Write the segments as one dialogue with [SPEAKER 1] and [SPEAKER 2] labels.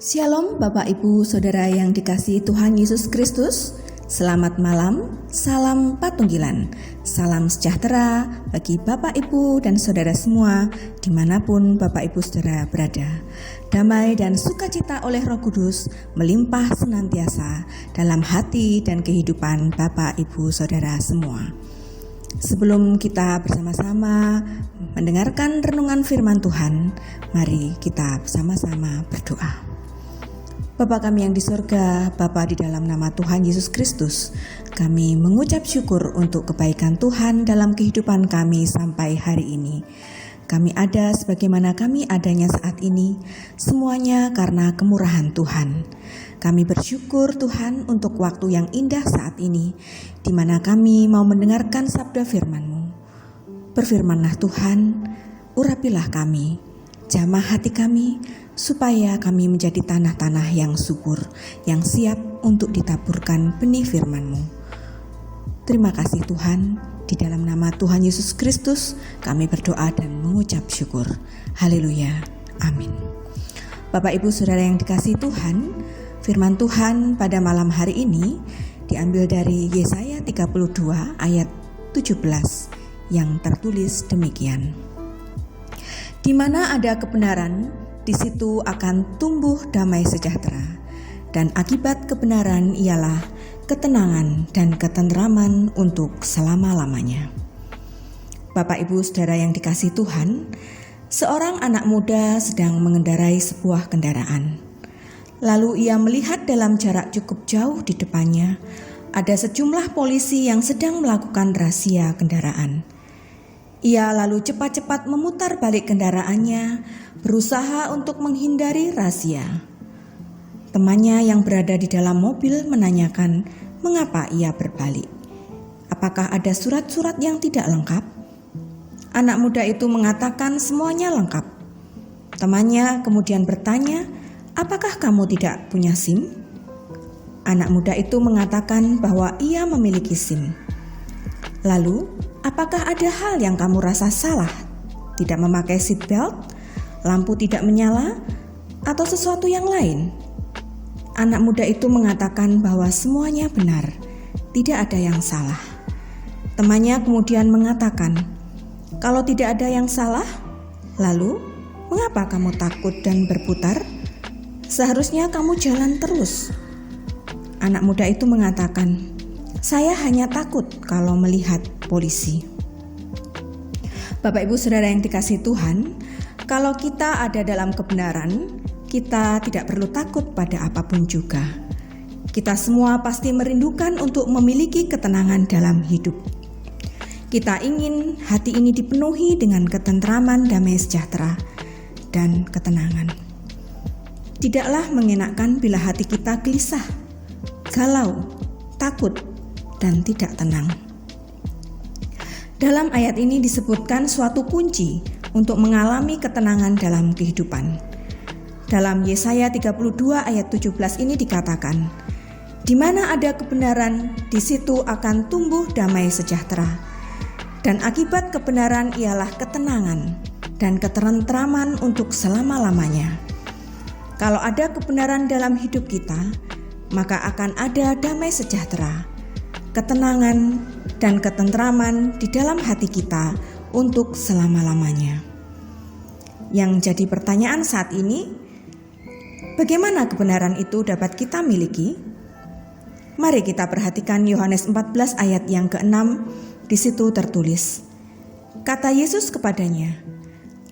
[SPEAKER 1] Shalom Bapak Ibu Saudara yang dikasihi Tuhan Yesus Kristus. Selamat malam, salam patunggilan, salam sejahtera bagi Bapak Ibu dan Saudara semua dimanapun Bapak Ibu Saudara berada. Damai dan sukacita oleh Roh Kudus melimpah senantiasa dalam hati dan kehidupan Bapak Ibu Saudara semua. Sebelum kita bersama-sama mendengarkan renungan firman Tuhan, mari kita bersama-sama berdoa. Bapa kami yang di surga, Bapa di dalam nama Tuhan Yesus Kristus, kami mengucap syukur untuk kebaikan Tuhan dalam kehidupan kami sampai hari ini. Kami ada sebagaimana kami adanya saat ini, semuanya karena kemurahan Tuhan. Kami bersyukur Tuhan untuk waktu yang indah saat ini, di mana kami mau mendengarkan sabda firman-Mu. Berfirmanlah Tuhan, urapilah kami, jamah hati kami, supaya kami menjadi tanah-tanah yang subur, yang siap untuk ditaburkan benih firman-Mu. Terima kasih Tuhan, di dalam nama Tuhan Yesus Kristus kami berdoa dan mengucap syukur. Haleluya, amin. Bapak Ibu Saudara yang dikasihi Tuhan, firman Tuhan pada malam hari ini diambil dari Yesaya 32 ayat 17 yang tertulis demikian. Di mana ada kebenaran, di situ akan tumbuh damai sejahtera, dan akibat kebenaran ialah ketenangan dan ketentraman untuk selama-lamanya. Bapak Ibu Saudara yang dikasihi Tuhan, seorang anak muda sedang mengendarai sebuah kendaraan. Lalu ia melihat dalam jarak cukup jauh di depannya ada sejumlah polisi yang sedang melakukan razia kendaraan. Ia lalu cepat-cepat memutar balik kendaraannya, berusaha untuk menghindari razia. Temannya yang berada di dalam mobil menanyakan mengapa ia berbalik. Apakah ada surat-surat yang tidak lengkap? Anak muda itu mengatakan semuanya lengkap. Temannya kemudian bertanya, apakah kamu tidak punya SIM? Anak muda itu mengatakan bahwa ia memiliki SIM. Lalu, apakah ada hal yang kamu rasa salah? Tidak memakai seatbelt, lampu tidak menyala, atau sesuatu yang lain? Anak muda itu mengatakan bahwa semuanya benar, tidak ada yang salah. Temannya kemudian mengatakan, kalau tidak ada yang salah, lalu mengapa kamu takut dan berputar? Seharusnya kamu jalan terus. Anak muda itu mengatakan, saya hanya takut kalau melihat polisi. Bapak Ibu Saudara yang dikasihi Tuhan, kalau kita ada dalam kebenaran, kita tidak perlu takut pada apapun juga. Kita semua pasti merindukan untuk memiliki ketenangan dalam hidup. Kita ingin hati ini dipenuhi dengan ketentraman, damai sejahtera, dan ketenangan. Tidaklah mengenakkan bila hati kita gelisah, galau, takut, dan tidak tenang. Dalam ayat ini disebutkan suatu kunci untuk mengalami ketenangan dalam kehidupan. Dalam Yesaya 32 ayat 17 ini dikatakan, di mana ada kebenaran, di situ akan tumbuh damai sejahtera. Dan akibat kebenaran ialah ketenangan dan ketentraman untuk selama-lamanya. Kalau ada kebenaran dalam hidup kita, maka akan ada damai sejahtera, ketenangan, dan ketentraman di dalam hati kita untuk selama-lamanya. Yang jadi pertanyaan saat ini, bagaimana kebenaran itu dapat kita miliki? Mari kita perhatikan Yohanes 14 ayat yang ke-6, di situ tertulis, kata Yesus kepadanya,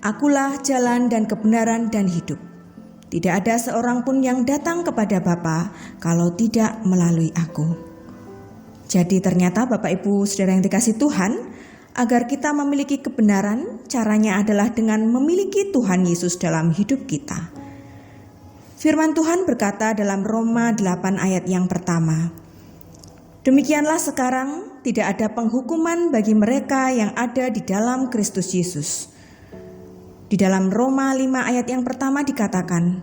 [SPEAKER 1] akulah jalan dan kebenaran dan hidup. Tidak ada seorang pun yang datang kepada Bapa kalau tidak melalui aku. Jadi ternyata Bapak Ibu Saudara yang dikasihi Tuhan, agar kita memiliki kebenaran, caranya adalah dengan memiliki Tuhan Yesus dalam hidup kita. Firman Tuhan berkata dalam Roma 8 ayat yang pertama, demikianlah sekarang tidak ada penghukuman bagi mereka yang ada di dalam Kristus Yesus. Di dalam Roma 5 ayat yang pertama dikatakan,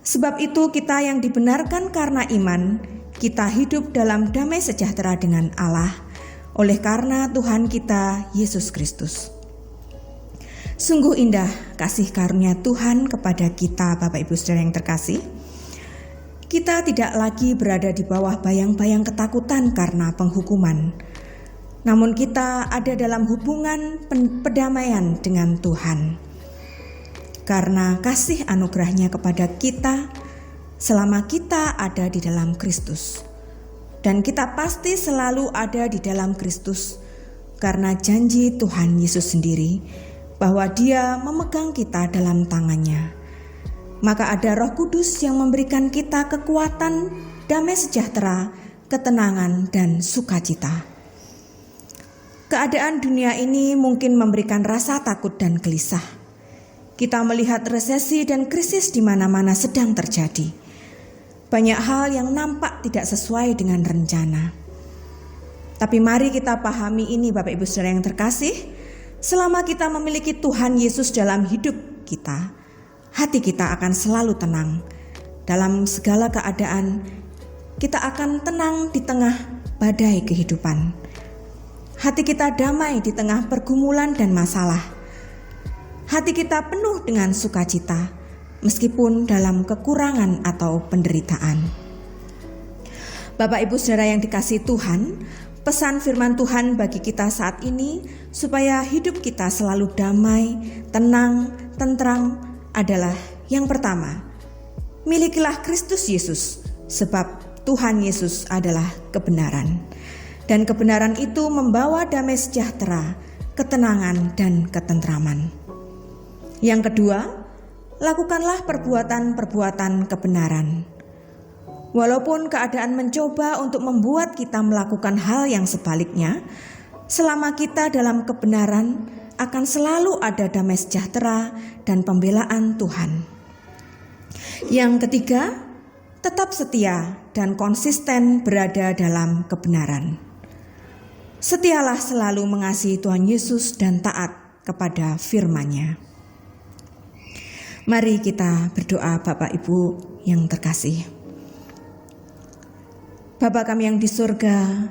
[SPEAKER 1] sebab itu kita yang dibenarkan karena iman, kita hidup dalam damai sejahtera dengan Allah, oleh karena Tuhan kita Yesus Kristus. Sungguh indah kasih karunia Tuhan kepada kita, Bapak Ibu Saudara yang terkasih. Kita tidak lagi berada di bawah bayang-bayang ketakutan karena penghukuman. Namun kita ada dalam hubungan perdamaian dengan Tuhan. Karena kasih anugerahnya kepada kita selama kita ada di dalam Kristus. Dan kita pasti selalu ada di dalam Kristus karena janji Tuhan Yesus sendiri bahwa Dia memegang kita dalam tangannya. Maka ada Roh Kudus yang memberikan kita kekuatan, damai sejahtera, ketenangan, dan sukacita. Keadaan dunia ini mungkin memberikan rasa takut dan gelisah. Kita melihat resesi dan krisis di mana-mana sedang terjadi. Banyak hal yang nampak tidak sesuai dengan rencana. Tapi mari kita pahami ini, Bapak Ibu Saudara yang terkasih. Selama kita memiliki Tuhan Yesus dalam hidup kita, hati kita akan selalu tenang. Dalam segala keadaan, kita akan tenang di tengah badai kehidupan. Hati kita damai di tengah pergumulan dan masalah. Hati kita penuh dengan sukacita, meskipun dalam kekurangan atau penderitaan. Bapak Ibu Saudara yang dikasihi Tuhan, pesan firman Tuhan bagi kita saat ini supaya hidup kita selalu damai, tenang, tentram adalah yang pertama, milikilah Kristus Yesus sebab Tuhan Yesus adalah kebenaran. Dan kebenaran itu membawa damai sejahtera, ketenangan, dan ketentraman. Yang kedua, lakukanlah perbuatan-perbuatan kebenaran. Walaupun keadaan mencoba untuk membuat kita melakukan hal yang sebaliknya, selama kita dalam kebenaran akan selalu ada damai sejahtera dan pembelaan Tuhan. Yang ketiga, tetap setia dan konsisten berada dalam kebenaran. Setialah selalu mengasihi Tuhan Yesus dan taat kepada firman-Nya. Mari kita berdoa, Bapak Ibu yang terkasih. Bapa kami yang di surga,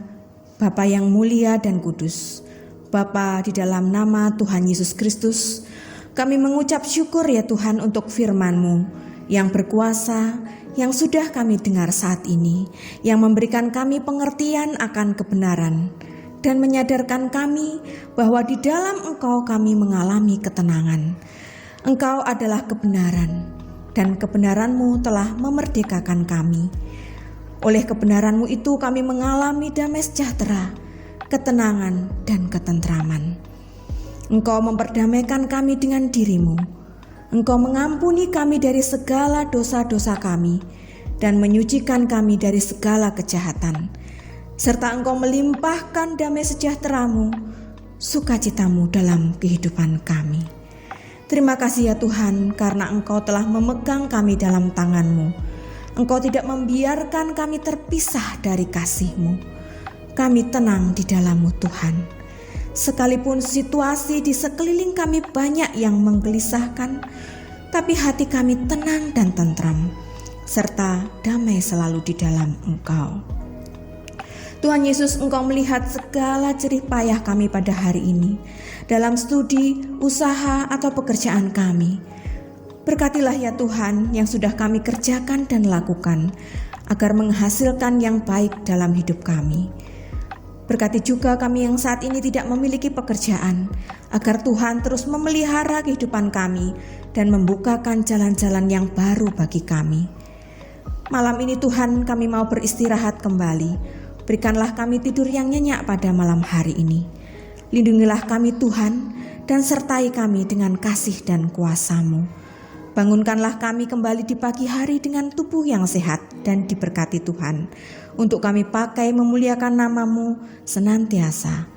[SPEAKER 1] Bapa yang mulia dan kudus, Bapa di dalam nama Tuhan Yesus Kristus, kami mengucap syukur ya Tuhan untuk firman-Mu yang berkuasa, yang sudah kami dengar saat ini, yang memberikan kami pengertian akan kebenaran, dan menyadarkan kami bahwa di dalam Engkau kami mengalami ketenangan. Engkau adalah kebenaran, dan kebenaran-Mu telah memerdekakan kami. Oleh kebenaran-Mu itu kami mengalami damai sejahtera, ketenangan, dan ketentraman. Engkau memperdamaikan kami dengan diri-Mu. Engkau mengampuni kami dari segala dosa-dosa kami dan menyucikan kami dari segala kejahatan. Serta Engkau melimpahkan damai sejahtera-Mu, sukacita-Mu dalam kehidupan kami. Terima kasih ya Tuhan karena Engkau telah memegang kami dalam tangan-Mu. Engkau tidak membiarkan kami terpisah dari kasih-Mu. Kami tenang di dalam-Mu Tuhan. Sekalipun situasi di sekeliling kami banyak yang menggelisahkan, tapi hati kami tenang dan tentram, serta damai selalu di dalam Engkau. Tuhan Yesus, Engkau melihat segala jerih payah kami pada hari ini, dalam studi, usaha, atau pekerjaan kami. Berkatilah ya Tuhan yang sudah kami kerjakan dan lakukan, agar menghasilkan yang baik dalam hidup kami. Berkati juga kami yang saat ini tidak memiliki pekerjaan, agar Tuhan terus memelihara kehidupan kami dan membukakan jalan-jalan yang baru bagi kami. Malam ini Tuhan kami mau beristirahat kembali. Berikanlah kami tidur yang nyenyak pada malam hari ini. Lindungilah kami Tuhan dan sertai kami dengan kasih dan kuasa-Mu. Bangunkanlah kami kembali di pagi hari dengan tubuh yang sehat dan diberkati Tuhan, untuk kami pakai memuliakan nama-Mu senantiasa.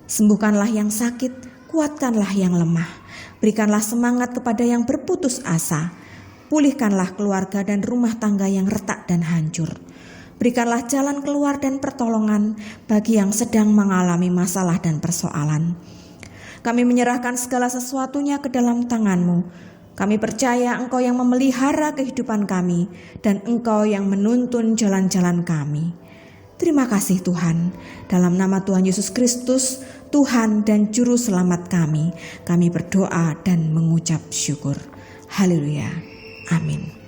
[SPEAKER 1] Sembuhkanlah yang sakit, kuatkanlah yang lemah, berikanlah semangat kepada yang berputus asa, pulihkanlah keluarga dan rumah tangga yang retak dan hancur. Berikanlah jalan keluar dan pertolongan bagi yang sedang mengalami masalah dan persoalan. Kami menyerahkan segala sesuatunya ke dalam tangan-Mu. Kami percaya Engkau yang memelihara kehidupan kami dan Engkau yang menuntun jalan-jalan kami. Terima kasih Tuhan. Dalam nama Tuhan Yesus Kristus, Tuhan dan Juru Selamat kami. Kami berdoa dan mengucap syukur. Haleluya. Amin.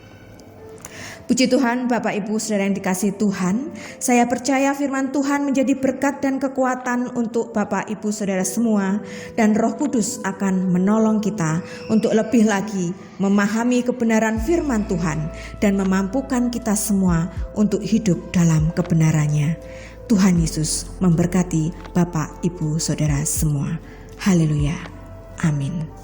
[SPEAKER 1] Puji Tuhan, Bapak Ibu Saudara yang dikasihi Tuhan, saya percaya firman Tuhan menjadi berkat dan kekuatan untuk Bapak Ibu Saudara semua, dan Roh Kudus akan menolong kita untuk lebih lagi memahami kebenaran firman Tuhan dan memampukan kita semua untuk hidup dalam kebenarannya. Tuhan Yesus memberkati Bapak Ibu Saudara semua. Haleluya. Amin.